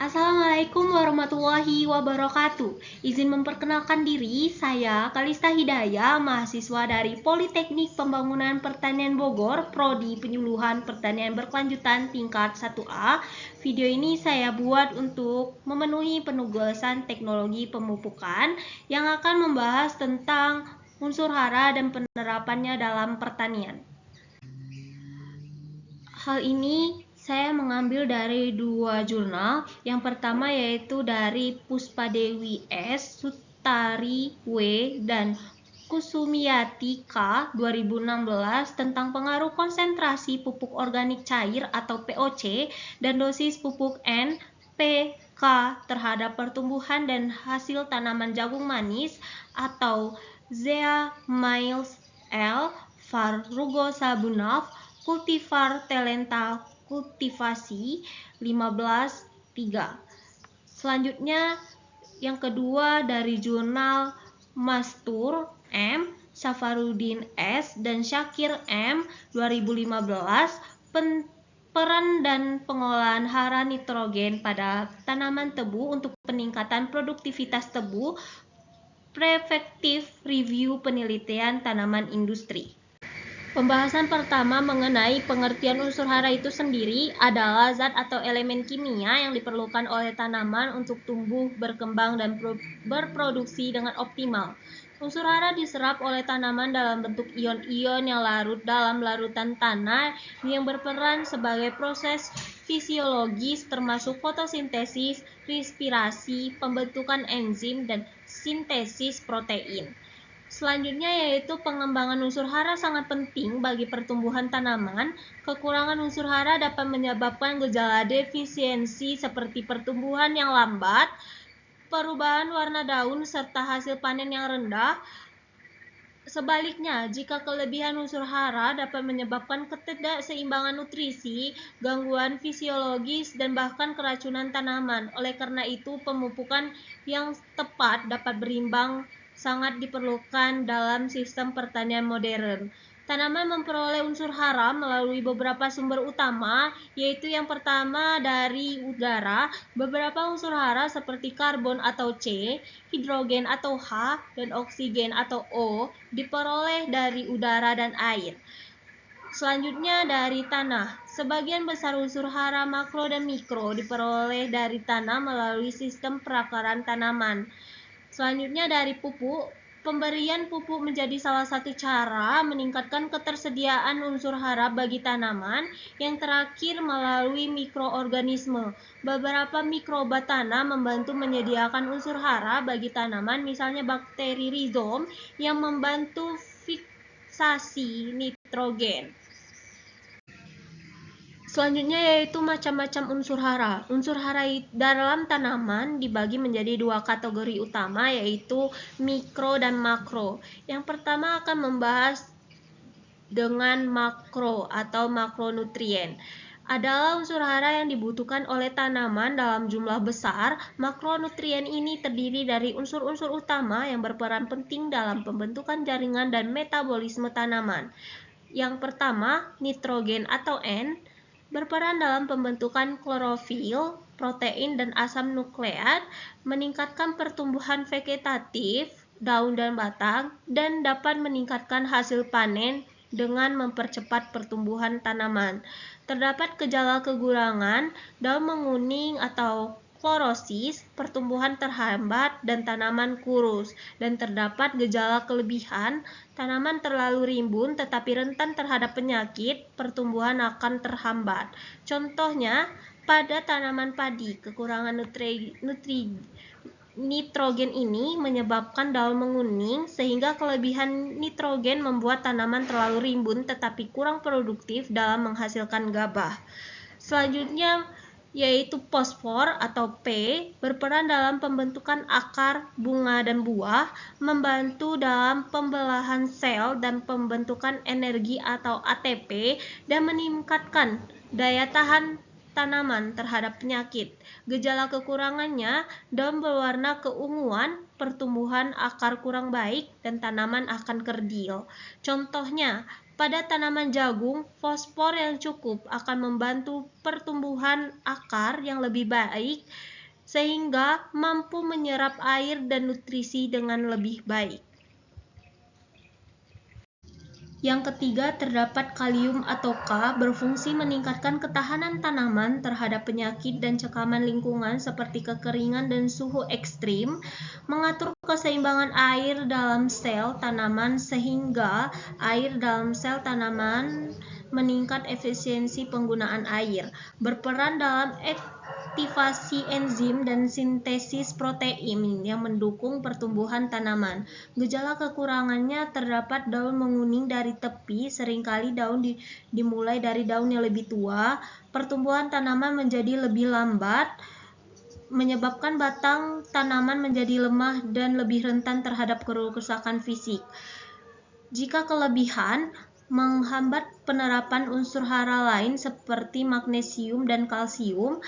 Assalamualaikum warahmatullahi wabarakatuh. Izin memperkenalkan diri, saya Kalista Hidayah, mahasiswa dari Politeknik Pembangunan Pertanian Bogor, Prodi Penyuluhan Pertanian Berkelanjutan tingkat 1A. Video ini saya buat untuk memenuhi penugasan teknologi pemupukan yang akan membahas tentang unsur hara dan penerapannya dalam pertanian. Hal ini saya mengambil dari dua jurnal. Yang pertama yaitu dari Puspadewi S, Sutari W, dan Kusumiati K 2016 tentang pengaruh konsentrasi pupuk organik cair atau POC dan dosis pupuk NPK terhadap pertumbuhan dan hasil tanaman jagung manis atau Zea Miles L. Farrugosabunov Kultivar Talenta Kultivasi 15.3. Selanjutnya yang kedua dari jurnal Mastur M, Safarudin S, dan Syakir M 2015 peran dan pengolahan hara nitrogen pada tanaman tebu untuk peningkatan produktivitas tebu, Preventive Review Penelitian Tanaman Industri. Pembahasan pertama mengenai pengertian unsur hara itu sendiri adalah zat atau elemen kimia yang diperlukan oleh tanaman untuk tumbuh, berkembang, dan berproduksi dengan optimal. Unsur hara diserap oleh tanaman dalam bentuk ion-ion yang larut dalam larutan tanah yang berperan sebagai proses fisiologis termasuk fotosintesis, respirasi, pembentukan enzim, dan sintesis protein. Selanjutnya yaitu pengembangan unsur hara sangat penting bagi pertumbuhan tanaman. Kekurangan unsur hara dapat menyebabkan gejala defisiensi seperti pertumbuhan yang lambat, perubahan warna daun, serta hasil panen yang rendah. Sebaliknya, jika kelebihan unsur hara dapat menyebabkan ketidakseimbangan nutrisi, gangguan fisiologis, dan bahkan keracunan tanaman. Oleh karena itu, pemupukan yang tepat dapat berimbang sangat diperlukan dalam sistem pertanian modern. Tanaman memperoleh unsur hara melalui beberapa sumber utama, yaitu yang pertama dari udara. Beberapa unsur hara seperti karbon atau C, hidrogen atau H, dan oksigen atau O diperoleh dari udara dan air. Selanjutnya dari tanah. Sebagian besar unsur hara makro dan mikro diperoleh dari tanah melalui sistem perakaran tanaman. Selanjutnya dari pupuk. Pemberian pupuk menjadi salah satu cara meningkatkan ketersediaan unsur hara bagi tanaman. Yang terakhir melalui mikroorganisme. Beberapa mikroba tanah membantu menyediakan unsur hara bagi tanaman, misalnya bakteri rizom yang membantu fiksasi nitrogen. Selanjutnya yaitu macam-macam unsur hara. Unsur hara dalam tanaman dibagi menjadi dua kategori utama, yaitu mikro dan makro. Yang pertama akan membahas dengan makro atau makronutrien. Adalah unsur hara yang dibutuhkan oleh tanaman dalam jumlah besar. Makronutrien ini terdiri dari unsur-unsur utama yang berperan penting dalam pembentukan jaringan dan metabolisme tanaman. Yang pertama, nitrogen atau N, berperan dalam pembentukan klorofil, protein, dan asam nukleat, meningkatkan pertumbuhan vegetatif, daun dan batang, dan dapat meningkatkan hasil panen dengan mempercepat pertumbuhan tanaman. Terdapat gejala kekurangan, daun menguning atau klorosis, pertumbuhan terhambat, dan tanaman kurus. Dan terdapat gejala kelebihan, tanaman terlalu rimbun tetapi rentan terhadap penyakit, pertumbuhan akan terhambat. Contohnya, pada tanaman padi, kekurangan nitrogen ini menyebabkan daun menguning, sehingga kelebihan nitrogen membuat tanaman terlalu rimbun tetapi kurang produktif dalam menghasilkan gabah. Selanjutnya yaitu fosfor atau P, berperan dalam pembentukan akar, bunga, dan buah, membantu dalam pembelahan sel dan pembentukan energi atau ATP, dan meningkatkan daya tahan tanaman terhadap penyakit. Gejala kekurangannya, daun berwarna keunguan, pertumbuhan akar kurang baik, dan tanaman akan kerdil. Contohnya, pada tanaman jagung, fosfor yang cukup akan membantu pertumbuhan akar yang lebih baik sehingga mampu menyerap air dan nutrisi dengan lebih baik. Yang ketiga, terdapat kalium atau K, berfungsi meningkatkan ketahanan tanaman terhadap penyakit dan cekaman lingkungan seperti kekeringan dan suhu ekstrim, mengatur keseimbangan air dalam sel tanaman sehingga air dalam sel tanaman meningkat efisiensi penggunaan air, berperan dalam aktivasi enzim dan sintesis protein yang mendukung pertumbuhan tanaman. Gejala kekurangannya terdapat daun menguning dari tepi, seringkali daun dimulai dari daun yang lebih tua, pertumbuhan tanaman menjadi lebih lambat, menyebabkan batang tanaman menjadi lemah dan lebih rentan terhadap kerusakan fisik. Jika kelebihan, menghambat penerapan unsur hara lain seperti magnesium dan kalsium,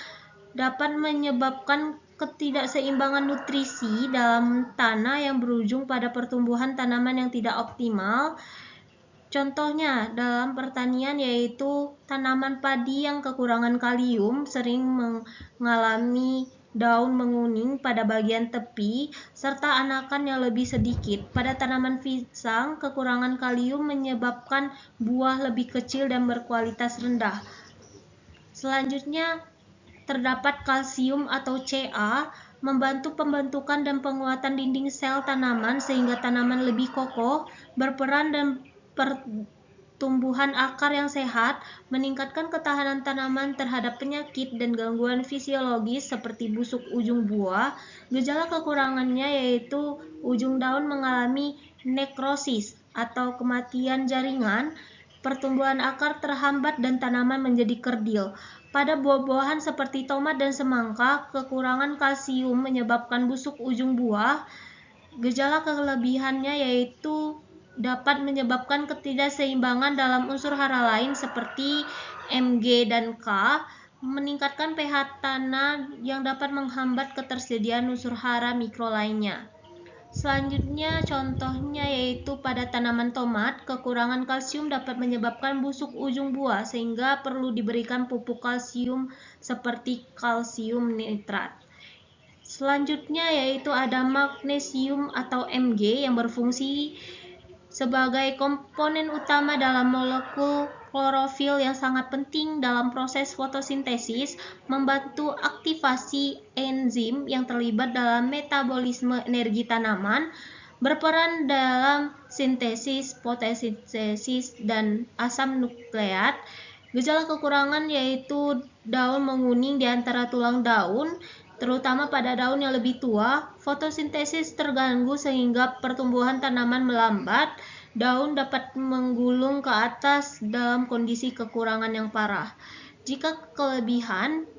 dapat menyebabkan ketidakseimbangan nutrisi dalam tanah yang berujung pada pertumbuhan tanaman yang tidak optimal. Contohnya dalam pertanian yaitu tanaman padi yang kekurangan kalium sering mengalami daun menguning pada bagian tepi, serta anakan yang lebih sedikit. Pada tanaman pisang, kekurangan kalium menyebabkan buah lebih kecil dan berkualitas rendah. Selanjutnya, terdapat kalsium atau Ca, membantu pembentukan dan penguatan dinding sel tanaman sehingga tanaman lebih kokoh, berperan dan pertumbuhan akar yang sehat, meningkatkan ketahanan tanaman terhadap penyakit dan gangguan fisiologis seperti busuk ujung buah. Gejala kekurangannya yaitu ujung daun mengalami nekrosis atau kematian jaringan, pertumbuhan akar terhambat dan tanaman menjadi kerdil. Pada buah-buahan seperti tomat dan semangka, kekurangan kalsium menyebabkan busuk ujung buah. Gejala kelebihannya yaitu dapat menyebabkan ketidakseimbangan dalam unsur hara lain seperti Mg dan K, meningkatkan pH tanah yang dapat menghambat ketersediaan unsur hara mikro lainnya. Selanjutnya contohnya yaitu pada tanaman tomat, kekurangan kalsium dapat menyebabkan busuk ujung buah sehingga perlu diberikan pupuk kalsium seperti kalsium nitrat. Selanjutnya yaitu ada magnesium atau Mg yang berfungsi sebagai komponen utama dalam molekul klorofil yang sangat penting dalam proses fotosintesis, membantu aktivasi enzim yang terlibat dalam metabolisme energi tanaman, berperan dalam sintesis, fotosintesis, dan asam nukleat. Gejala kekurangan yaitu daun menguning di antara tulang daun, terutama pada daun yang lebih tua, fotosintesis terganggu sehingga pertumbuhan tanaman melambat, daun dapat menggulung ke atas dalam kondisi kekurangan yang parah. Jika kelebihan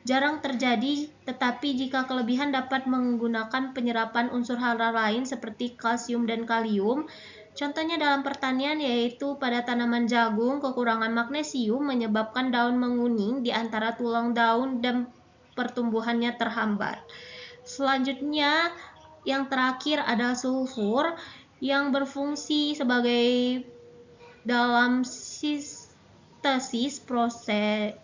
jarang terjadi, tetapi jika kelebihan dapat menggunakan penyerapan unsur hara lain seperti kalsium dan kalium. Contohnya dalam pertanian yaitu pada tanaman jagung, kekurangan magnesium menyebabkan daun menguning di antara tulang daun dan pertumbuhannya terhambat. Selanjutnya, yang terakhir adalah sulfur yang berfungsi sebagai dalam sintesis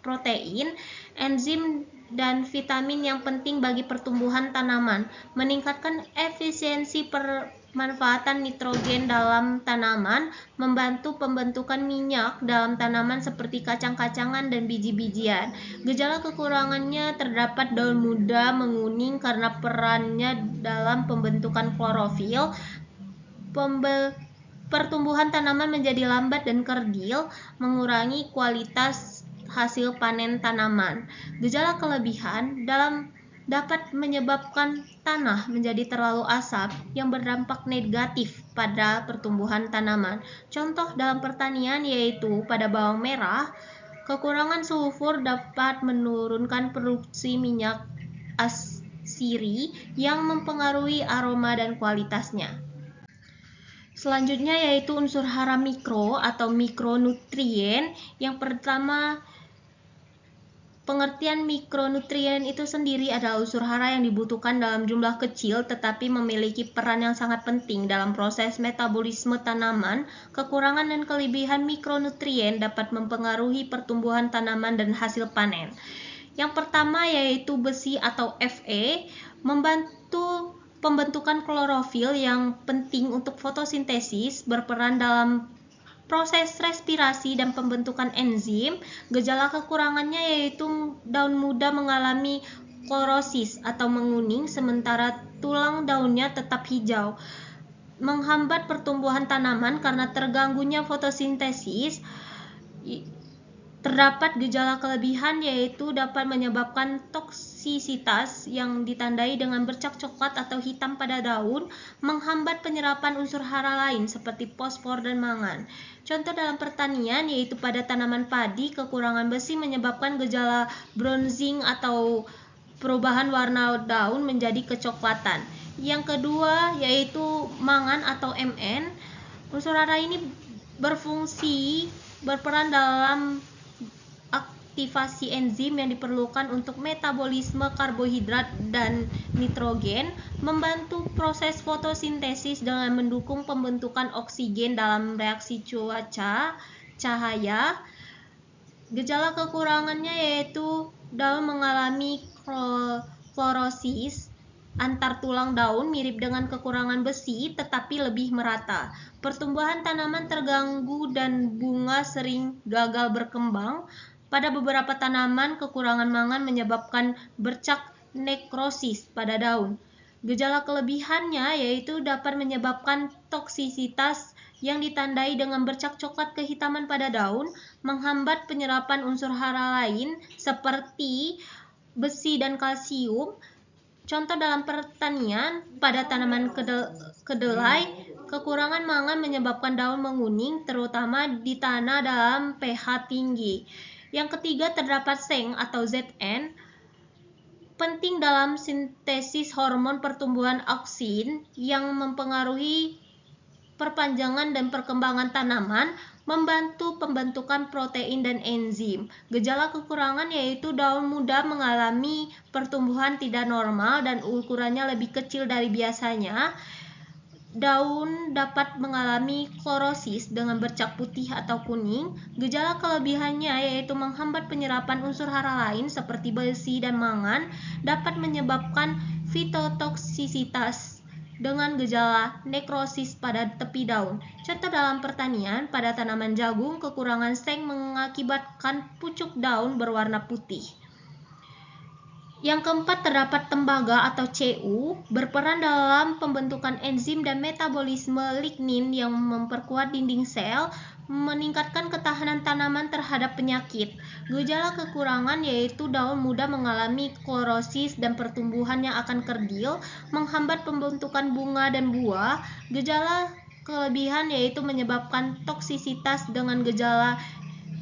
protein, enzim, dan vitamin yang penting bagi pertumbuhan tanaman, meningkatkan efisiensi pemanfaatan nitrogen dalam tanaman, membantu pembentukan minyak dalam tanaman seperti kacang-kacangan dan biji-bijian. Gejala kekurangannya terdapat daun muda menguning karena perannya dalam pembentukan klorofil, pertumbuhan tanaman menjadi lambat dan kerdil, mengurangi kualitas hasil panen tanaman. Gejala kelebihan dapat menyebabkan tanah menjadi terlalu asap yang berdampak negatif pada pertumbuhan tanaman. Contoh dalam pertanian yaitu pada bawang merah, kekurangan sulfur dapat menurunkan produksi minyak asiri yang mempengaruhi aroma dan kualitasnya. Selanjutnya yaitu unsur hara mikro atau mikronutrien. Yang pertama, pengertian mikronutrien itu sendiri adalah unsur hara yang dibutuhkan dalam jumlah kecil tetapi memiliki peran yang sangat penting dalam proses metabolisme tanaman. Kekurangan dan kelebihan mikronutrien dapat mempengaruhi pertumbuhan tanaman dan hasil panen. Yang pertama yaitu besi atau Fe, membantu pembentukan klorofil yang penting untuk fotosintesis, berperan dalam proses respirasi dan pembentukan enzim. Gejala kekurangannya yaitu daun muda mengalami klorosis atau menguning sementara tulang daunnya tetap hijau. Menghambat pertumbuhan tanaman karena terganggunya fotosintesis. Terdapat gejala kelebihan yaitu dapat menyebabkan toksisitas yang ditandai dengan bercak coklat atau hitam pada daun, menghambat penyerapan unsur hara lain seperti fosfor dan mangan. Contoh dalam pertanian yaitu pada tanaman padi, kekurangan besi menyebabkan gejala bronzing atau perubahan warna daun menjadi kecoklatan. Yang kedua yaitu mangan atau Mn. Unsur hara ini berperan dalam aktivasi enzim yang diperlukan untuk metabolisme karbohidrat dan nitrogen, membantu proses fotosintesis dengan mendukung pembentukan oksigen dalam reaksi cuaca, cahaya. Gejala kekurangannya yaitu daun mengalami klorosis, antar tulang daun mirip dengan kekurangan besi tetapi lebih merata. Pertumbuhan tanaman terganggu dan bunga sering gagal berkembang. Pada beberapa tanaman, kekurangan mangan menyebabkan bercak nekrosis pada daun. Gejala kelebihannya yaitu dapat menyebabkan toksisitas yang ditandai dengan bercak coklat kehitaman pada daun, menghambat penyerapan unsur hara lain seperti besi dan kalsium. Contoh dalam pertanian, pada tanaman kedelai, kekurangan mangan menyebabkan daun menguning, terutama di tanah dalam pH tinggi. Yang ketiga, terdapat Zn atau Zn, penting dalam sintesis hormon pertumbuhan auksin yang mempengaruhi perpanjangan dan perkembangan tanaman, membantu pembentukan protein dan enzim. Gejala kekurangan yaitu daun muda mengalami pertumbuhan tidak normal dan ukurannya lebih kecil dari biasanya. Daun dapat mengalami klorosis dengan bercak putih atau kuning. Gejala kelebihannya yaitu menghambat penyerapan unsur hara lain seperti besi dan mangan, dapat menyebabkan fitotoksisitas dengan gejala nekrosis pada tepi daun. Contoh dalam pertanian, pada tanaman jagung, kekurangan seng mengakibatkan pucuk daun berwarna putih. Yang keempat, terdapat tembaga atau Cu, berperan dalam pembentukan enzim dan metabolisme lignin yang memperkuat dinding sel, meningkatkan ketahanan tanaman terhadap penyakit. Gejala kekurangan yaitu daun muda mengalami klorosis dan pertumbuhannya akan kerdil, menghambat pembentukan bunga dan buah. Gejala kelebihan yaitu menyebabkan toksisitas dengan gejala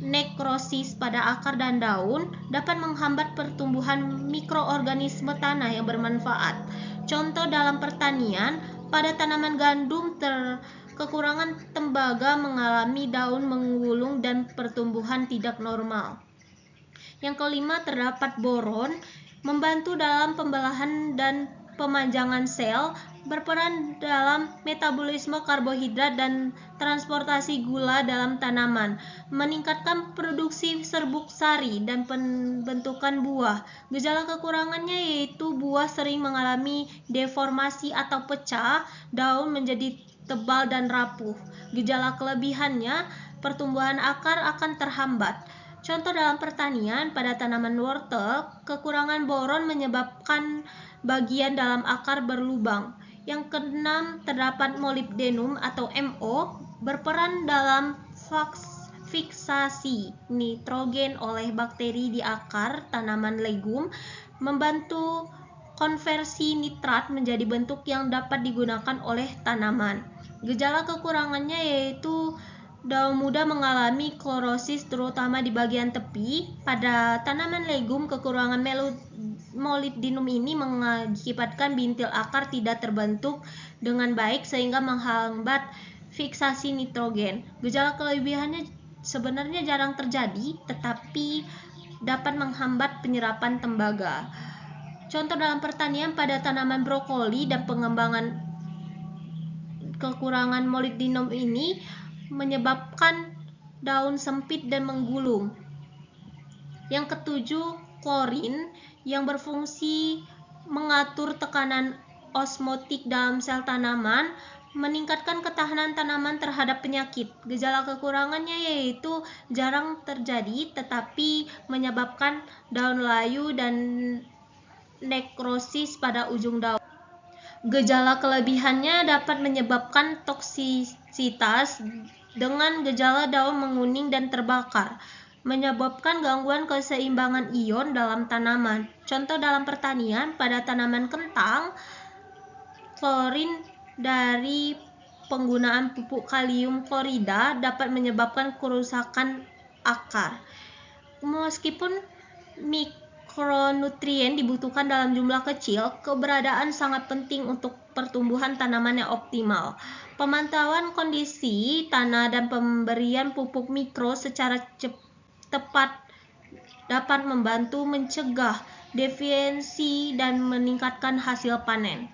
nekrosis pada akar dan daun, dapat menghambat pertumbuhan mikroorganisme tanah yang bermanfaat. Contoh dalam pertanian, pada tanaman gandum kekurangan tembaga mengalami daun menggulung dan pertumbuhan tidak normal. Yang kelima, terdapat boron, membantu dalam pembelahan dan pemanjangan sel, berperan dalam metabolisme karbohidrat dan transportasi gula dalam tanaman, meningkatkan produksi serbuk sari dan pembentukan buah. Gejala kekurangannya yaitu buah sering mengalami deformasi atau pecah, daun menjadi tebal dan rapuh. Gejala kelebihannya, pertumbuhan akar akan terhambat. Contoh dalam pertanian, pada tanaman wortel, kekurangan boron menyebabkan bagian dalam akar berlubang. Yang keenam, terdapat molybdenum atau Mo, berperan dalam fiksasi nitrogen oleh bakteri di akar tanaman legum, membantu konversi nitrat menjadi bentuk yang dapat digunakan oleh tanaman. Gejala kekurangannya yaitu daun muda mengalami klorosis terutama di bagian tepi. Pada tanaman legum, kekurangan molybdenum ini mengakibatkan bintil akar tidak terbentuk dengan baik sehingga menghambat fiksasi nitrogen. Gejala kelebihannya sebenarnya jarang terjadi tetapi dapat menghambat penyerapan tembaga. Contoh dalam pertanian, pada tanaman brokoli dan pengembangan, kekurangan molybdenum ini menyebabkan daun sempit dan menggulung. Yang ketujuh, klorin yang berfungsi mengatur tekanan osmotik dalam sel tanaman, meningkatkan ketahanan tanaman terhadap penyakit. Gejala kekurangannya yaitu jarang terjadi tetapi menyebabkan daun layu dan nekrosis pada ujung daun. Gejala kelebihannya dapat menyebabkan toksisitas dengan gejala daun menguning dan terbakar, menyebabkan gangguan keseimbangan ion dalam tanaman. Contoh dalam pertanian, pada tanaman kentang, klorin dari penggunaan pupuk kalium klorida dapat menyebabkan kerusakan akar. Meskipun mikronutrien dibutuhkan dalam jumlah kecil, keberadaan sangat penting untuk pertumbuhan tanaman yang optimal. Pemantauan kondisi tanah dan pemberian pupuk mikro secara tepat dapat membantu mencegah defisiensi dan meningkatkan hasil panen.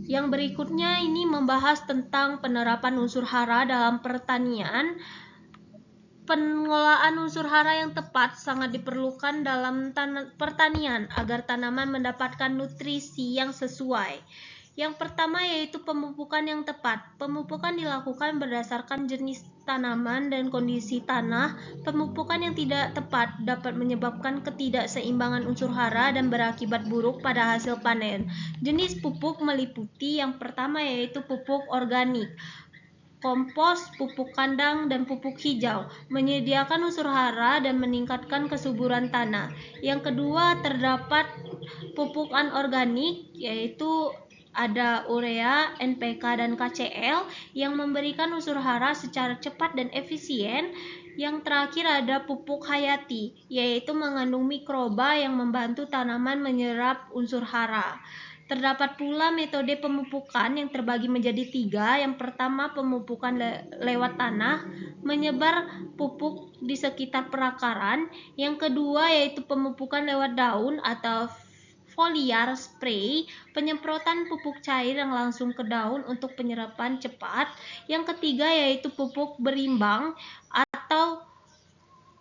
Yang berikutnya ini membahas tentang penerapan unsur hara dalam pertanian. Pengelolaan unsur hara yang tepat sangat diperlukan dalam pertanian agar tanaman mendapatkan nutrisi yang sesuai. Yang pertama yaitu pemupukan yang tepat. Pemupukan dilakukan berdasarkan jenis tanaman dan kondisi tanah. Pemupukan yang tidak tepat dapat menyebabkan ketidakseimbangan unsur hara dan berakibat buruk pada hasil panen. Jenis pupuk meliputi yang pertama yaitu pupuk organik, kompos, pupuk kandang, dan pupuk hijau, menyediakan unsur hara dan meningkatkan kesuburan tanah. Yang kedua terdapat pupuk anorganik yaitu ada urea, NPK, dan KCl yang memberikan unsur hara secara cepat dan efisien. Yang terakhir ada pupuk hayati, yaitu mengandung mikroba yang membantu tanaman menyerap unsur hara. Terdapat pula metode pemupukan yang terbagi menjadi 3. Yang pertama pemupukan lewat tanah, menyebar pupuk di sekitar perakaran. Yang kedua yaitu pemupukan lewat daun atau foliar spray, penyemprotan pupuk cair yang langsung ke daun untuk penyerapan cepat. Yang ketiga yaitu pupuk berimbang atau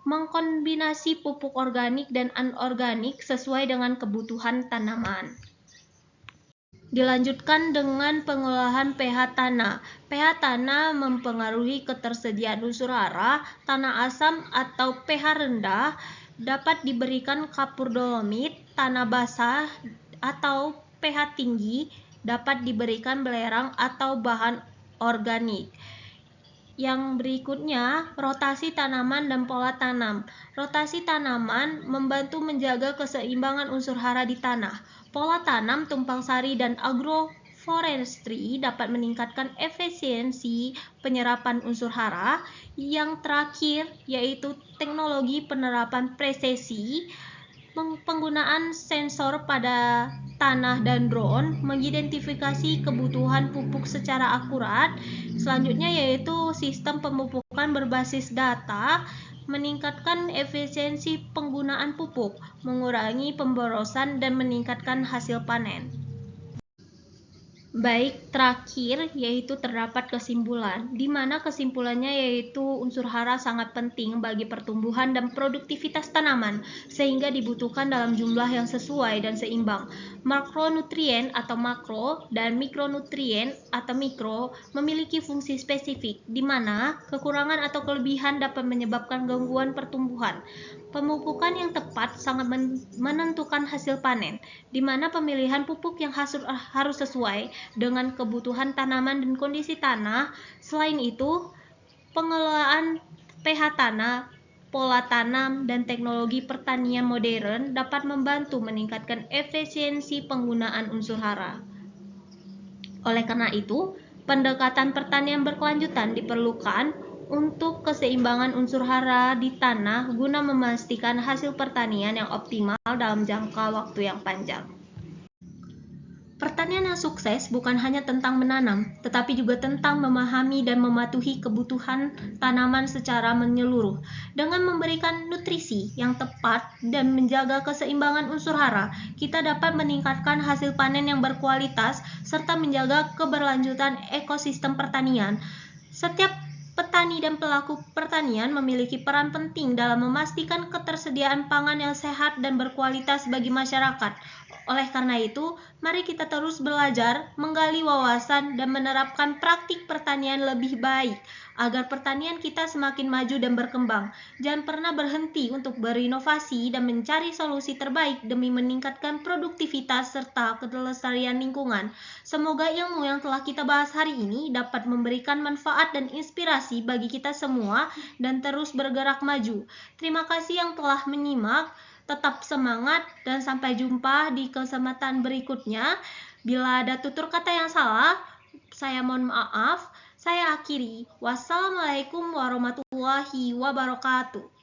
mengkombinasi pupuk organik dan anorganik sesuai dengan kebutuhan tanaman. Dilanjutkan dengan pengolahan pH tanah. pH tanah mempengaruhi ketersediaan unsur hara. Tanah asam atau pH rendah dapat diberikan kapur dolomit. Tanah basah atau pH tinggi dapat diberikan belerang atau bahan organik. Yang berikutnya, rotasi tanaman dan pola tanam. Rotasi tanaman membantu menjaga keseimbangan unsur hara di tanah. Pola tanam tumpang sari dan agroforestry dapat meningkatkan efisiensi penyerapan unsur hara. Yang terakhir yaitu teknologi penerapan presisi. Penggunaan sensor pada tanah dan drone mengidentifikasi kebutuhan pupuk secara akurat. Selanjutnya yaitu sistem pemupukan berbasis data, meningkatkan efisiensi penggunaan pupuk, mengurangi pemborosan dan meningkatkan hasil panen. Baik, terakhir yaitu terdapat kesimpulan, di mana kesimpulannya yaitu unsur hara sangat penting bagi pertumbuhan dan produktivitas tanaman, sehingga dibutuhkan dalam jumlah yang sesuai dan seimbang. Makronutrien atau makro dan mikronutrien atau mikro memiliki fungsi spesifik, di mana kekurangan atau kelebihan dapat menyebabkan gangguan pertumbuhan. Pemupukan yang tepat sangat menentukan hasil panen, di mana pemilihan pupuk yang harus sesuai dengan kebutuhan tanaman dan kondisi tanah. Selain itu, pengelolaan pH tanah, pola tanam, dan teknologi pertanian modern dapat membantu meningkatkan efisiensi penggunaan unsur hara. Oleh karena itu, pendekatan pertanian berkelanjutan diperlukan untuk keseimbangan unsur hara di tanah guna memastikan hasil pertanian yang optimal dalam jangka waktu yang panjang. Pertanian yang sukses bukan hanya tentang menanam, tetapi juga tentang memahami dan mematuhi kebutuhan tanaman secara menyeluruh. Dengan memberikan nutrisi yang tepat dan menjaga keseimbangan unsur hara, kita dapat meningkatkan hasil panen yang berkualitas serta menjaga keberlanjutan ekosistem pertanian. Setiap Petani dan pelaku pertanian memiliki peran penting dalam memastikan ketersediaan pangan yang sehat dan berkualitas bagi masyarakat. Oleh karena itu, mari kita terus belajar, menggali wawasan, dan menerapkan praktik pertanian lebih baik agar pertanian kita semakin maju dan berkembang. Jangan pernah berhenti untuk berinovasi dan mencari solusi terbaik demi meningkatkan produktivitas serta kelestarian lingkungan. Semoga ilmu yang telah kita bahas hari ini dapat memberikan manfaat dan inspirasi bagi kita semua dan terus bergerak maju. Terima kasih yang telah menyimak. Tetap semangat dan sampai jumpa di kesempatan berikutnya. Bila ada tutur kata yang salah, saya mohon maaf. Saya akhiri. Wassalamualaikum warahmatullahi wabarakatuh.